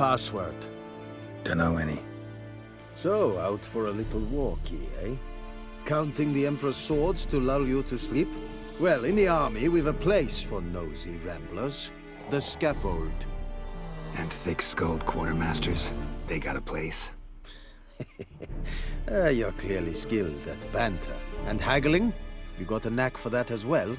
password? Dunno any. So, out for a little walkie, eh? Counting the Emperor's swords to lull you to sleep? Well, in the army, we've a place for nosy ramblers. The scaffold. And thick-skulled quartermasters, they got a place. You're clearly skilled at banter. And haggling? You got a knack for that as well?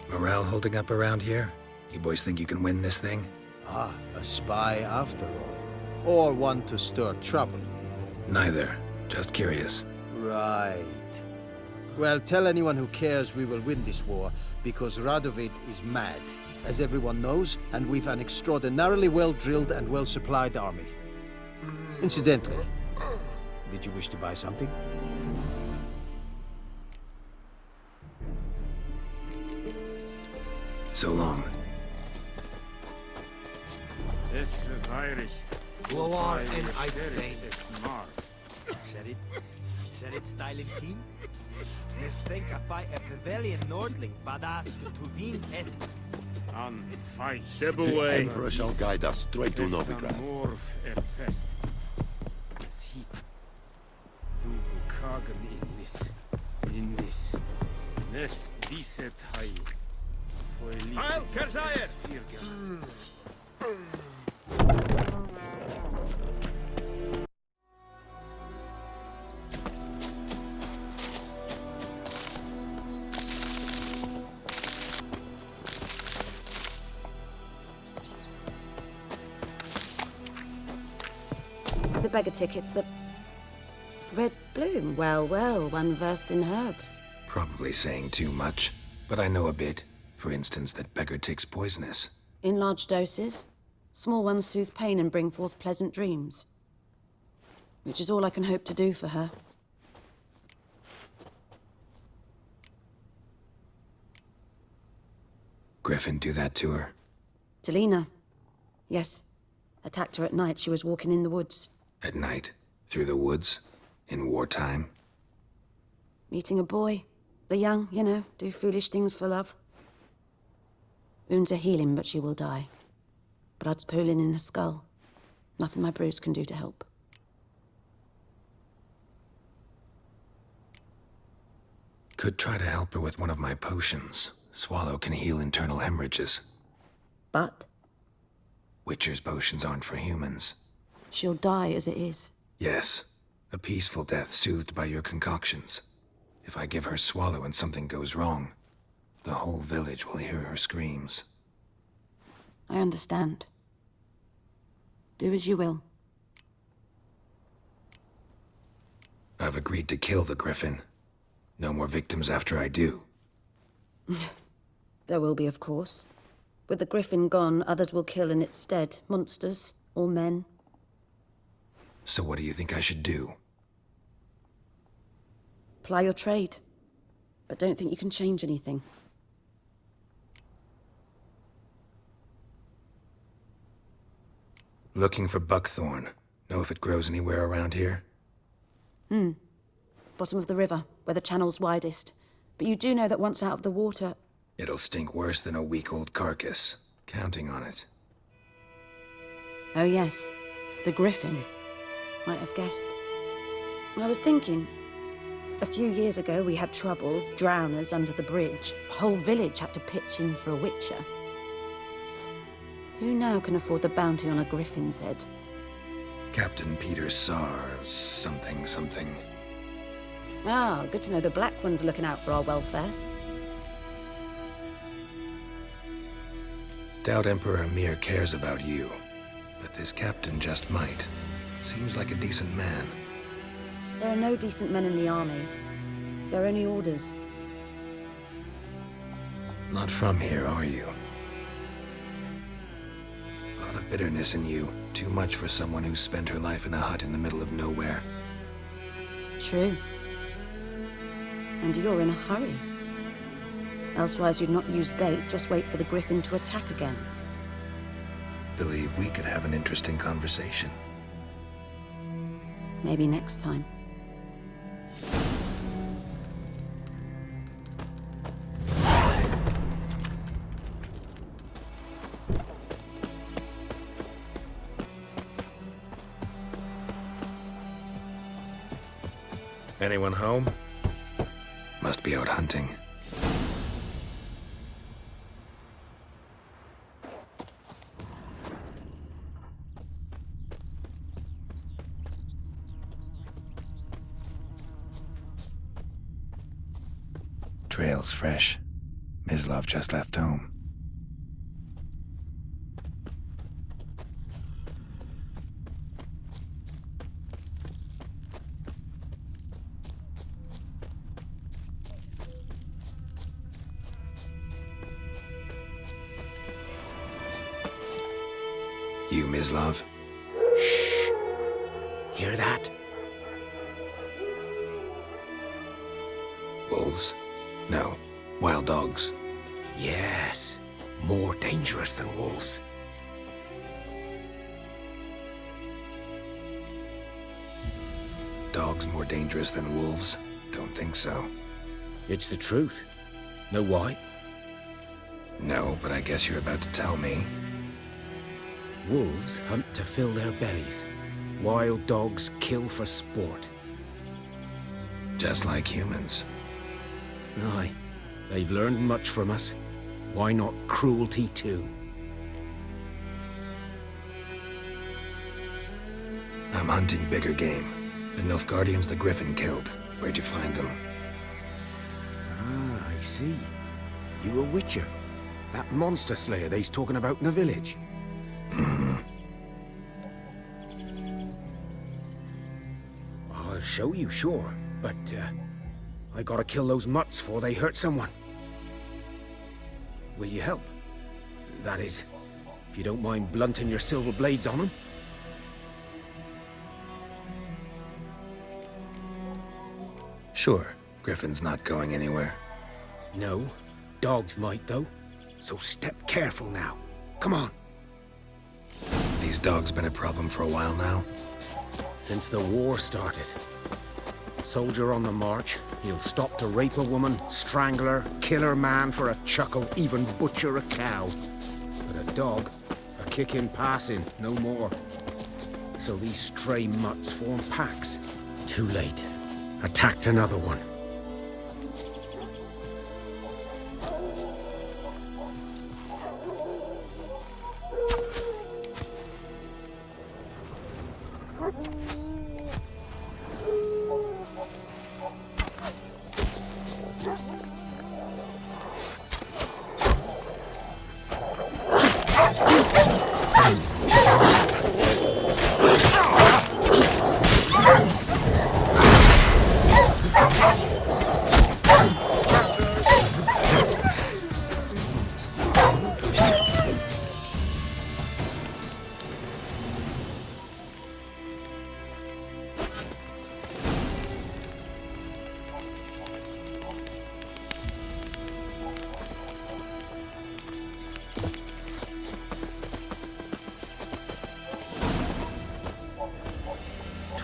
Morale holding up around here? You boys think you can win this thing? Ah, a spy after all. Or one to stir trouble. Neither. Just curious. Right. Well, tell anyone who cares we will win this war, because Radovid is mad, as everyone knows, and we've an extraordinarily well-drilled and well-supplied army. Incidentally, did you wish to buy something? So long. Es feirig. Loar en uitveen. Said it styling team? This think I fight a pavilion Nordling, badass to win es. An fight. Step The away. Emperor shall guide us straight to Es Novigrad. amorf fest. Es hit. Du bukagen in this. In this. Nes diset hai. Heil, Kerzayer! The beggar tickets, the red bloom. Well, well, one versed in herbs. Probably saying too much, but I know a bit. For instance, that beggar tick's poisonous. In large doses. Small ones soothe pain and bring forth pleasant dreams. Which is all I can hope to do for her. Griffin do that to her? Delina. Yes. Attacked her at night. She was walking in the woods. At night? Through the woods? In wartime? Meeting a boy. The young, you know, do foolish things for love. Wounds are healing, but she will die. Blood's pooling in her skull. Nothing my bruise can do to help. Could try to help her with one of my potions. Swallow can heal internal hemorrhages. But Witcher's potions aren't for humans. she'll die as it is. Yes. A peaceful death soothed by your concoctions. If I give her Swallow and something goes wrong, the whole village will hear her screams. I understand. Do as you will. I've agreed to kill the Griffin. No more victims after I do. There will be, of course. With the Griffin gone, others will kill in its stead. Monsters or men. So what do you think I should do? Ply your trade. But don't think you can change anything. Looking for buckthorn. Know if it grows anywhere around here? Bottom of the river, where the channel's widest. But you do know that once out of the water... It'll stink worse than a week-old carcass. Counting on it. Oh yes, the Griffin. Might have guessed. I was thinking... A few years ago we had trouble, drowners under the bridge. The whole village had to pitch in for a witcher. Who now can afford the bounty on a Griffin's head? Captain Peter Sars, something. Ah, good to know the Black One's looking out for our welfare. Doubt Emperor Mir cares about you, but this captain just might. Seems like a decent man. There are no decent men in the army. They're only orders. Not from here, are you? A lot of bitterness in you. Too much for someone who spent her life in a hut in the middle of nowhere. True. And you're in a hurry. Elsewise you'd not use bait, just wait for the Griffin to attack again. Believe we could have an interesting conversation. Maybe next time. Anyone home? Must be out hunting. Trail's fresh. Mislav just left home. You, Mislav? Shh. Hear that? Wolves? No, wild dogs. Yes. More dangerous than wolves. Dogs more dangerous than wolves? Don't think so. It's the truth. Know why? No, but I guess you're about to tell me. Wolves hunt to fill their bellies. Wild dogs kill for sport. Just like humans. Aye. They've learned much from us. Why not cruelty too? I'm hunting bigger game. The Nilfgaardians the Griffin killed. Where'd you find them? Ah, I see. You a witcher. That monster slayer they's talking about in the village. Mm-hmm. I'll show you, sure. But, I gotta kill those mutts before they hurt someone. Will you help? That is, if you don't mind blunting your silver blades on them. Sure. Griffin's not going anywhere. No. Dogs might, though. So step careful now. Come on. These dogs been a problem for a while now? Since the war started. Soldier on the march, he'll stop to rape a woman, strangle her, kill her man for a chuckle, even butcher a cow. But a dog, a kick in passing, no more. So these stray mutts form packs. Too late. Attacked another one.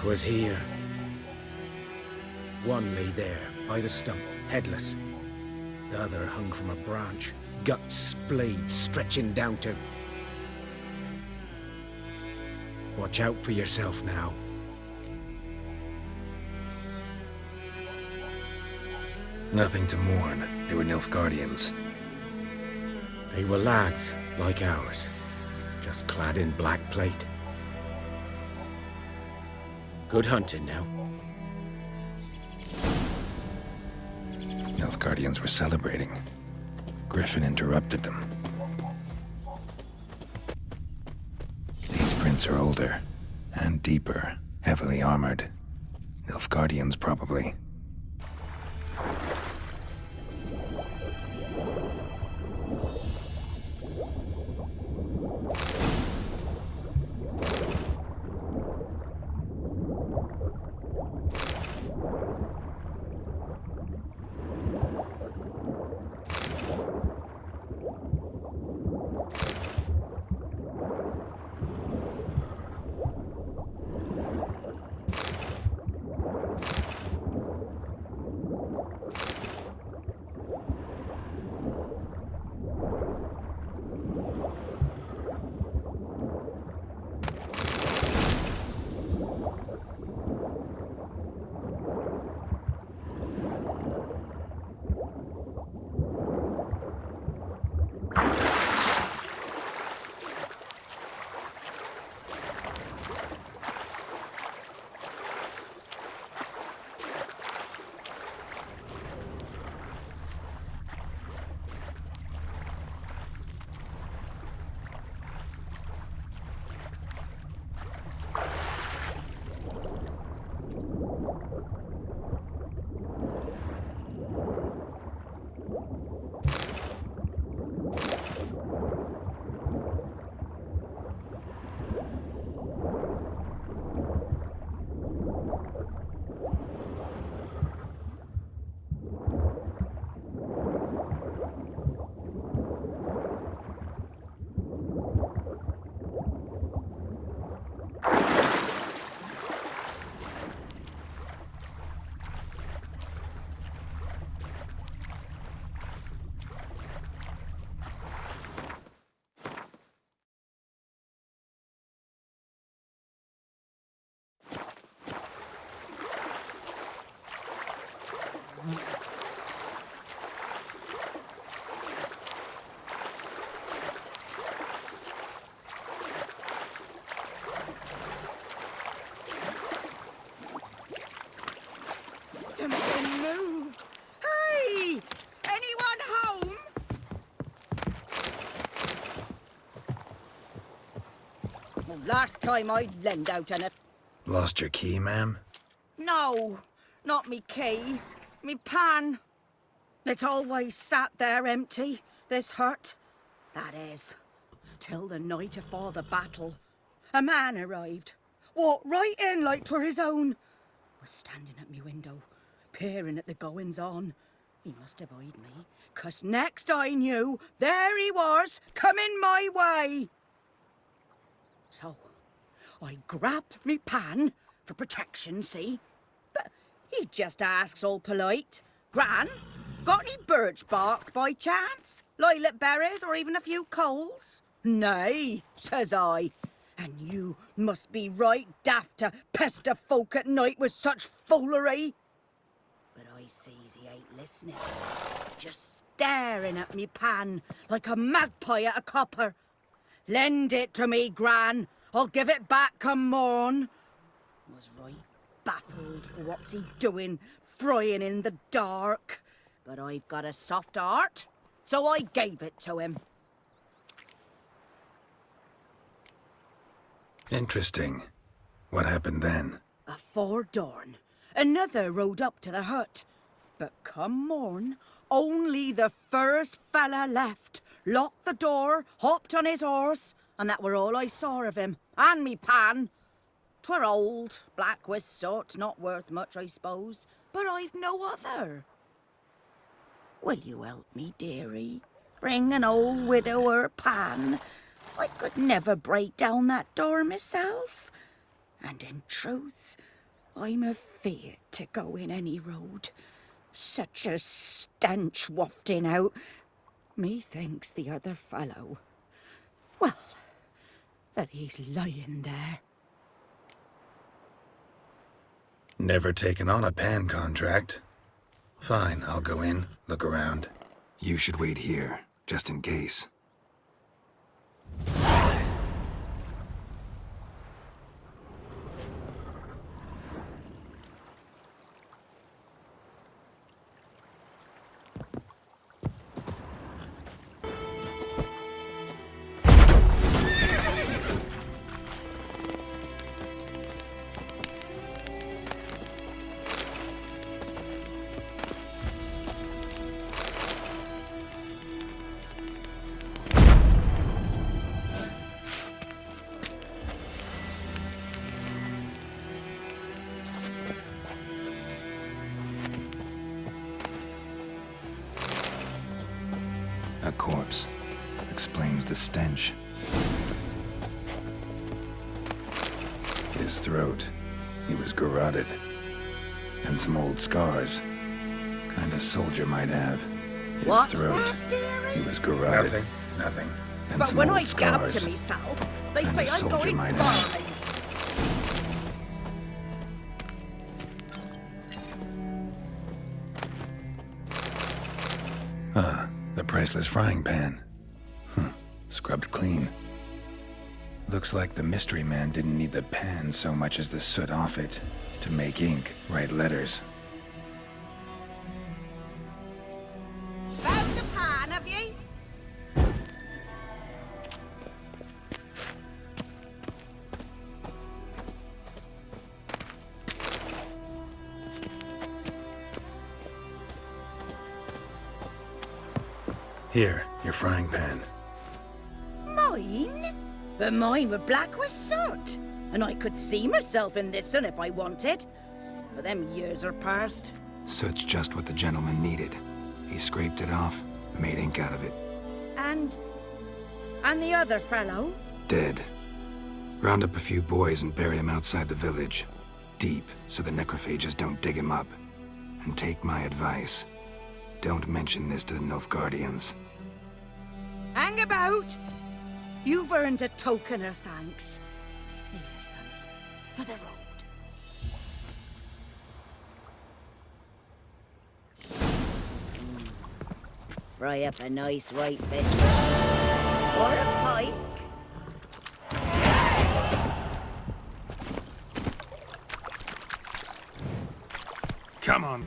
Was here. One lay there, by the stump, headless. The other hung from a branch, guts splayed, stretching down to... Watch out for yourself now. Nothing to mourn. They were Nilfgaardians. They were lads, like ours, just clad in black plate. Good hunting now. Nilfgaardians were celebrating. Griffin interrupted them. These prints are older and deeper, heavily armored. Nilfgaardians, probably. Something moved. Hey! Anyone home? Well, last time I lend out on it. Lost your key, ma'am? No, not me key. Me pan. It's always sat there empty, this hut. That is, till the night afore the battle. A man arrived. Walked right in like 'twere his own. Was standing at me window, peering at the goings-on. He must have eyed me, 'cause next I knew, there he was, coming my way. So, I grabbed me pan, for protection, see? But he just asks all polite, Gran, got any birch bark by chance? Lilac berries or even a few coals? Nay, says I. And you must be right daft to pester folk at night with such foolery. But I sees he ain't listening. Just staring at me pan like a magpie at a copper. Lend it to me, Gran. I'll give it back come morn. Was right baffled for what's he doing, frying in the dark. But I've got a soft heart, so I gave it to him. Interesting. What happened then? Afore dawn, another rode up to the hut. But come morn, only the first fella left, locked the door, hopped on his horse, and that were all I saw of him, and me pan. 'Twere old, black with soot, not worth much, I suppose, but I've no other. Will you help me, dearie? Bring an old widower pan. I could never break down that door myself. And in truth, I'm afeard to go in any road. Such a stench wafting out. Methinks the other fellow, well, that he's lying there. Never taken on a pan contract. Fine, I'll go in, look around. You should wait here, just in case. A corpse. Explains the stench. His throat. He was garroted. And some old scars. Kind of soldier might have. His What's throat. that, dearie? He was garroted. Nothing. And But some when old I gab scars. to myself, they And say a I'm soldier going might have. fine. The priceless frying pan. Scrubbed clean. Looks like the mystery man didn't need the pan so much as the soot off it to make ink, write letters. Found the pan, have ye? Here, your frying pan. Mine? But mine were black with soot. And I could see myself in this one if I wanted. But them years are past. Soot's just what the gentleman needed. He scraped it off, made ink out of it. And the other fellow? Dead. Round up a few boys and bury him outside the village. Deep, so the necrophages don't dig him up. And take my advice. Don't mention this to the Nilfgaardians. Hang about! You've earned a token of thanks. Here, sonny, for the road. fry up a nice white fish or a pike. Come on.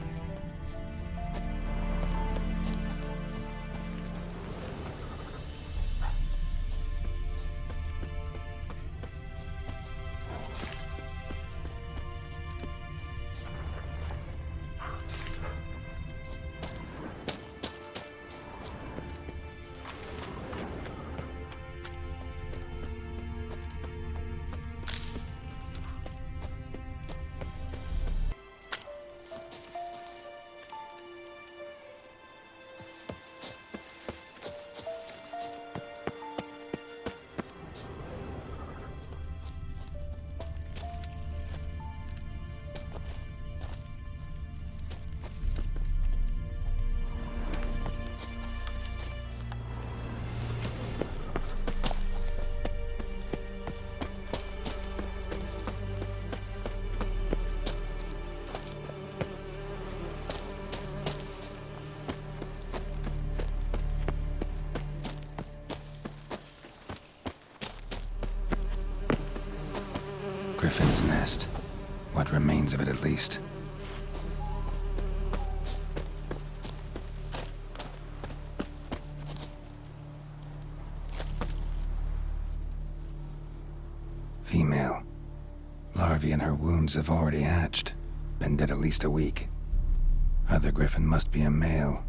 Griffin's nest. What remains of it, at least. Female. Larvae in her wounds have already hatched. Been dead at least a week. Other griffin must be a male.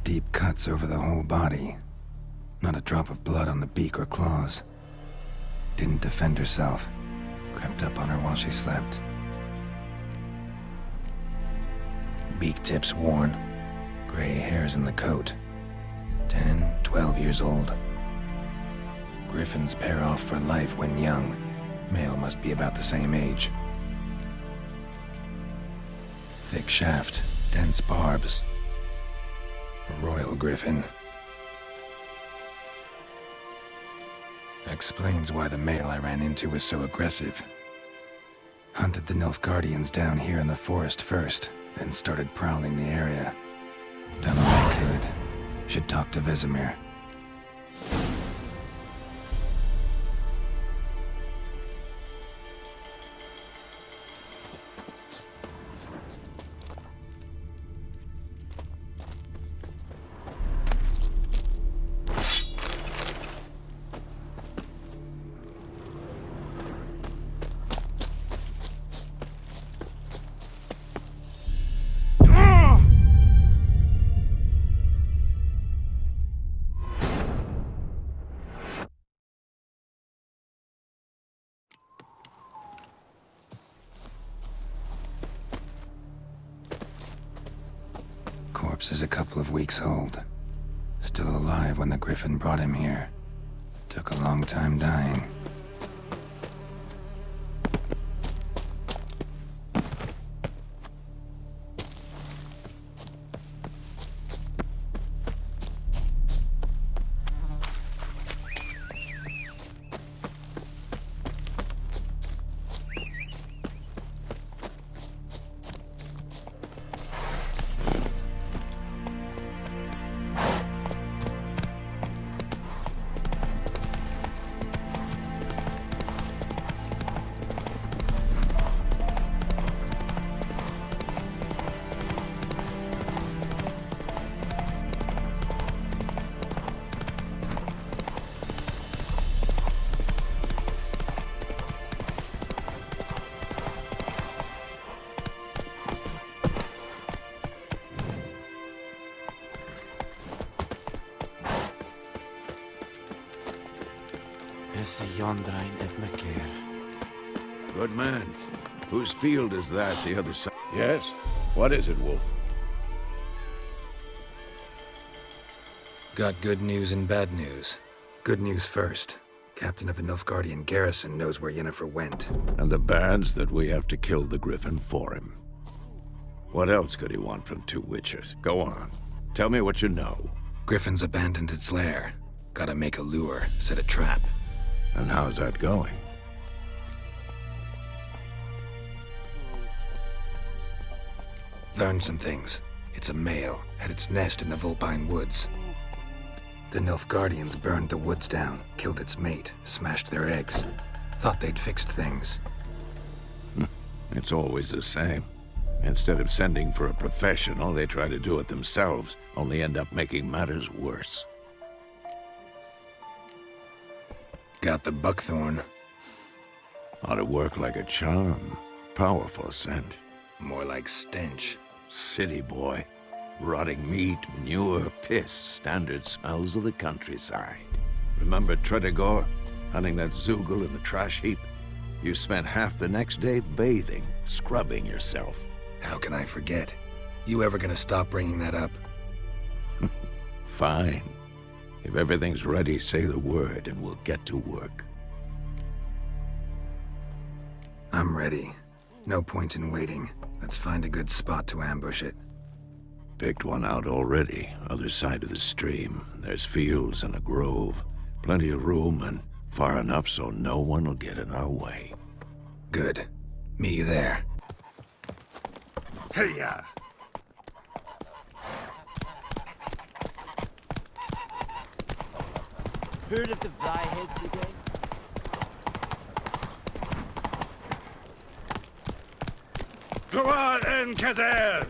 Deep cuts over the whole body. Not a drop of blood on the beak or claws. Didn't defend herself. Crept up on her while she slept. Beak tips worn. Gray hairs in the coat. 10, 12 years old. Griffins pair off for life when young. Male must be about the same age. Thick shaft, dense barbs. A royal griffin. Explains why the male I ran into was so aggressive. Hunted the Nilfgaardians down here in the forest first, then started prowling the area. Done all I could. Should talk to Vesemir. Corpse is a couple of weeks old. Still alive when the griffin brought him here. Took a long time dying. Good man. Whose field is that, the other side? Yes? What is it, Wolf? Got good news and bad news. Good news first. Captain of a Nilfgaardian garrison knows where Yennefer went. And the bad's that we have to kill the griffin for him. What else could he want from two witches? Go on. Tell me what you know. Griffin's abandoned its lair. Gotta make a lure, set a trap. And how's that going? learned some things. It's a male, had its nest in the Vulpine Woods. The Nilfgaardians burned the woods down, killed its mate, smashed their eggs. Thought they'd fixed things. It's always the same. Instead of sending for a professional, they try to do it themselves, only end up making matters worse. Got the buckthorn. Ought to work like a charm. Powerful scent. More like stench. City boy. Rotting meat, manure, piss, standard smells of the countryside. Remember Tredegor? Hunting that Zoogle in the trash heap? You spent half the next day bathing, scrubbing yourself. How can I forget? You ever gonna stop bringing that up? Fine. If everything's ready, say the word and we'll get to work. I'm ready. No point in waiting. Let's find a good spot to ambush it. Picked one out already, other side of the stream. There's fields and a grove. Plenty of room and far enough so no one will get in our way. Good. Meet you there. Hey-ya! Heard of the Flyhead Brigade? Gloire en Kazer!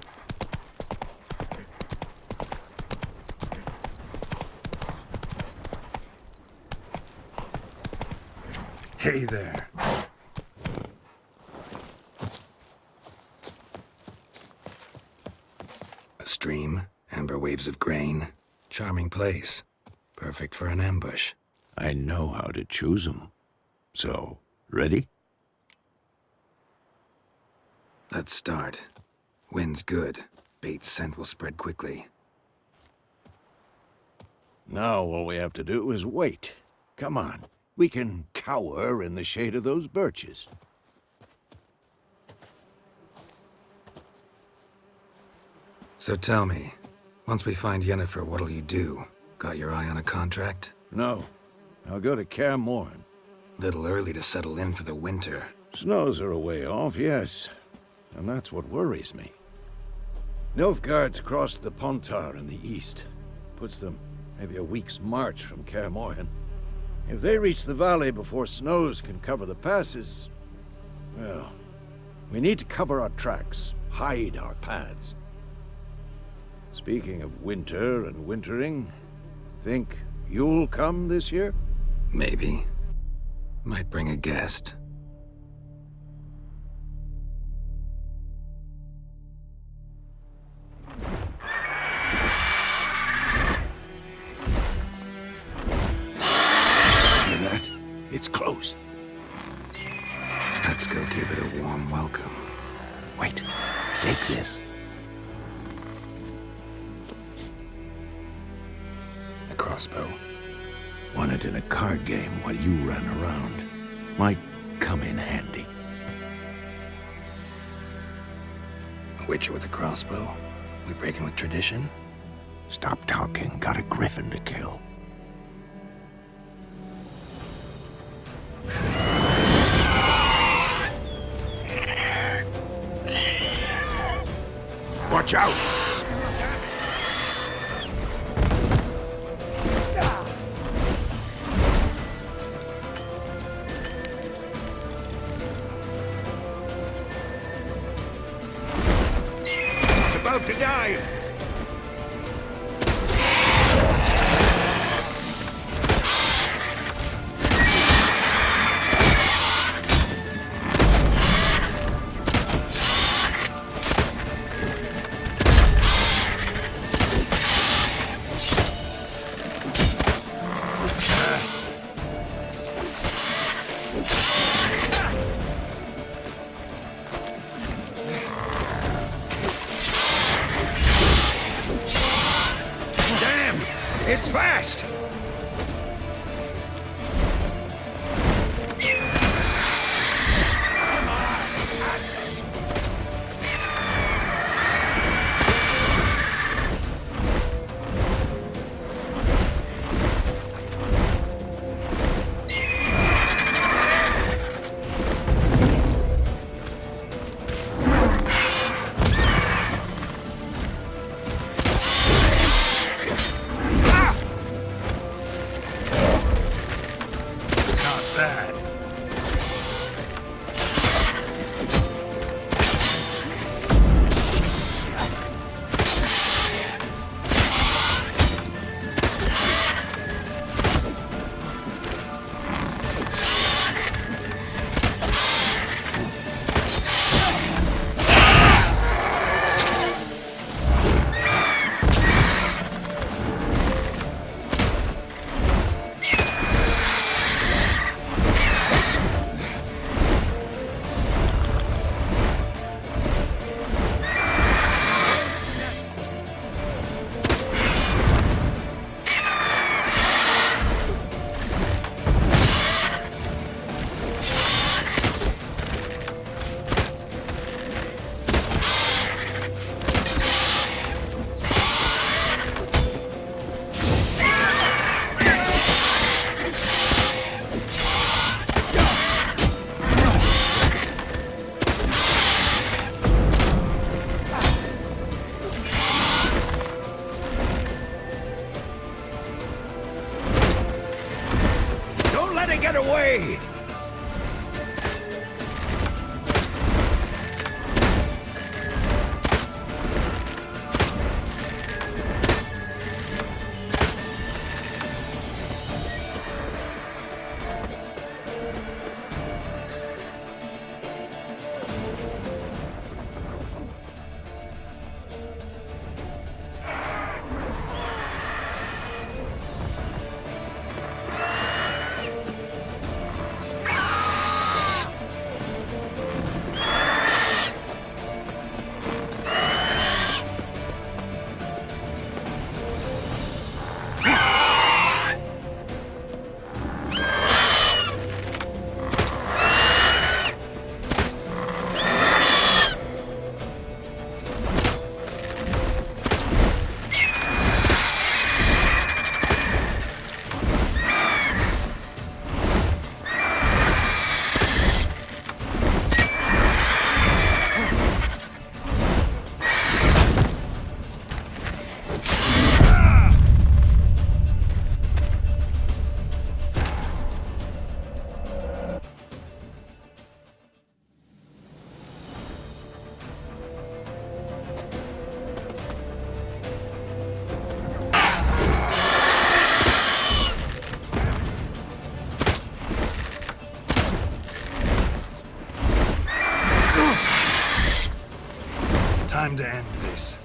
Hey there. A stream, amber waves of grain. Charming place. Perfect for an ambush. I know how to choose 'em. So, ready? Let's start. Wind's good. Bait's scent will spread quickly. Now all we have to do is wait. Come on. We can cower in the shade of those birches. So tell me, once we find Yennefer, what'll you do? Got your eye on a contract? No. I'll go to Kaer Morhen. Little early to settle in for the winter. Snows are a way off, yes. And that's what worries me. Nilfgaard's crossed the Pontar in the east. Puts them maybe a week's march from Kaer Morhen. If they reach the valley before snows can cover the passes, well, we need to cover our tracks, hide our paths. Speaking of winter and wintering, think you'll come this year? Maybe. Might bring a guest. Hear that? It's close. Let's go give it a warm welcome. Wait, take this. A crossbow. Won it in a card game while you ran around. Might come in handy. A witcher with a crossbow? We breaking with tradition? Stop talking. Got a griffin to kill. Watch out! It's about to die! It's fast! Time to end this.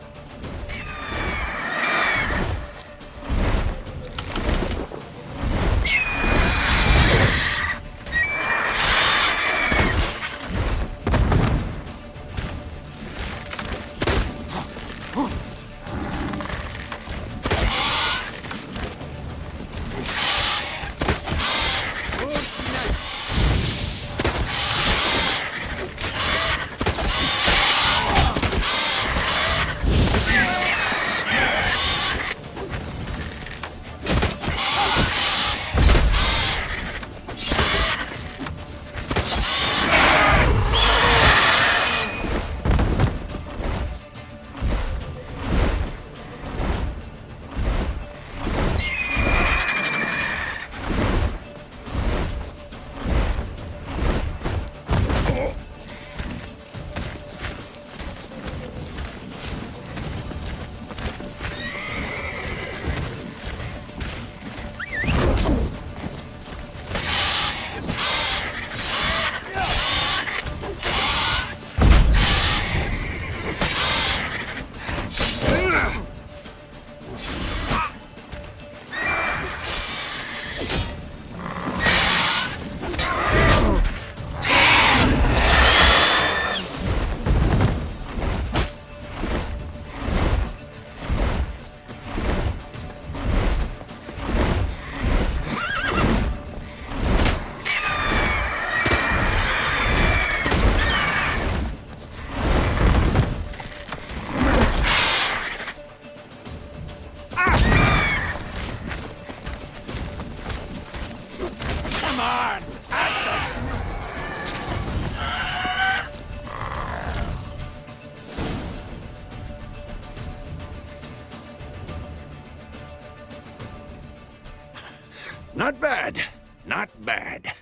Not bad. Not bad.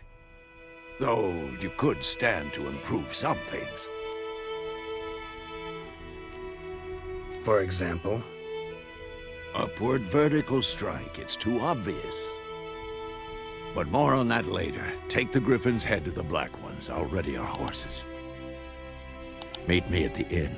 Though you could stand to improve some things. For example? Upward vertical strike. It's too obvious. But more on that later. Take the Griffin's head to the Black Ones. I'll ready our horses. Meet me at the inn.